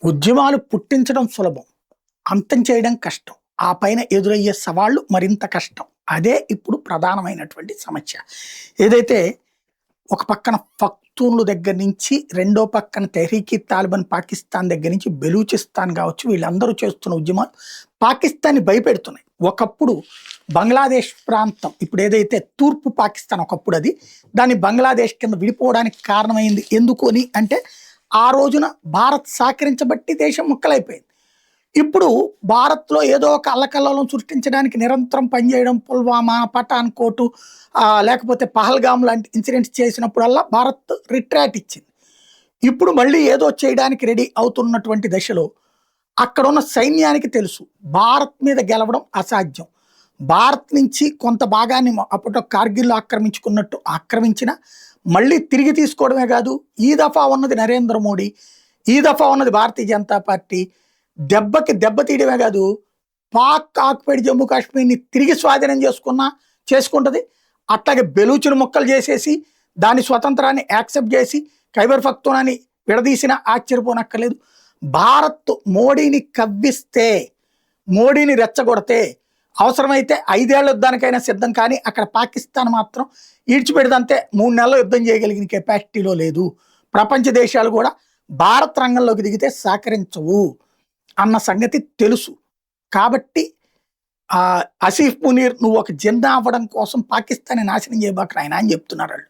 ఉద్యమాలు పుట్టించడం సులభం, అంతం చేయడం కష్టం. ఆ పైన ఎదురయ్యే సవాళ్ళు మరింత కష్టం. అదే ఇప్పుడు ప్రధానమైనటువంటి సమస్య. ఏదైతే ఒక పక్కన పఖ్తూన్ల దగ్గర నుంచి, రెండో పక్కన తెహ్రీక్ ఈ తాలిబాన్ పాకిస్తాన్ దగ్గర నుంచి బెలూచిస్తాన్ కావచ్చు, వీళ్ళందరూ చేస్తున్న ఉద్యమాలు పాకిస్తాన్ని భయపెడుతున్నాయి. ఒకప్పుడు బంగ్లాదేశ్ ప్రాంతం, ఇప్పుడు ఏదైతే తూర్పు పాకిస్తాన్ ఒకప్పుడు అది, దాన్ని బంగ్లాదేశ్ కింద విడిపోవడానికి కారణమైంది ఎందుకు అని అంటే, ఆ రోజున భారత్ సహకరించబట్టి దేశం ముక్కలైపోయింది. ఇప్పుడు భారత్లో ఏదో ఒక అల్లకల్లోలం సృష్టించడానికి నిరంతరం పనిచేయడం, పుల్వామా, పఠాన్కోట్, లేకపోతే పహల్గామ్ లాంటి ఇన్సిడెంట్స్ చేసినప్పుడల్లా భారత్ రిట్రాట్ ఇచ్చింది. ఇప్పుడు మళ్ళీ ఏదో చేయడానికి రెడీ అవుతున్నటువంటి దశలో అక్కడున్న సైన్యానికి తెలుసు భారత్ మీద గెలవడం అసాధ్యం. భారత్ నుంచి కొంత భాగాన్ని అప్పట్లో కార్గిల్లో ఆక్రమించుకున్నట్టు ఆక్రమించిన మళ్ళీ తిరిగి తీసుకోవడమే కాదు, ఈ దఫా ఉన్నది నరేంద్ర మోడీ, ఈ దఫా ఉన్నది భారతీయ జనతా పార్టీ, దెబ్బకి దెబ్బ తీయడమే కాదు, పాక్ ఆక్యుపైడ్ జమ్మూ కాశ్మీర్ని తిరిగి స్వాధీనం చేసుకుంటుంది. అట్లాగే బెలూచును ముక్కలు చేసేసి దాని స్వతంత్రాన్ని యాక్సెప్ట్ చేసి ఖైబర్ పఖ్తూనాని విడదీసిన ఆశ్చర్యపోనక్కర్లేదు. భారత్ మోడీని కవ్విస్తే, మోడీని రెచ్చగొడితే అవసరమైతే 5 ఏళ్ల యుద్ధానికైనా సిద్ధం. కానీ అక్కడ పాకిస్తాన్ మాత్రం ఈడ్చిపెడిదంతే 3 నెలల యుద్ధం చేయగలిగిన కెపాసిటీలో లేదు. ప్రపంచ దేశాలు కూడా భారత్ రంగంలోకి దిగితే సహకరించవు అన్న సంగతి తెలుసు. కాబట్టి ఆసిఫ్ మునీర్, నువ్వు ఒక జిన్నా అవ్వడం కోసం పాకిస్తాన్ని నాశనం చేయబాక ఆయన అని చెప్తున్నారు వాళ్ళు.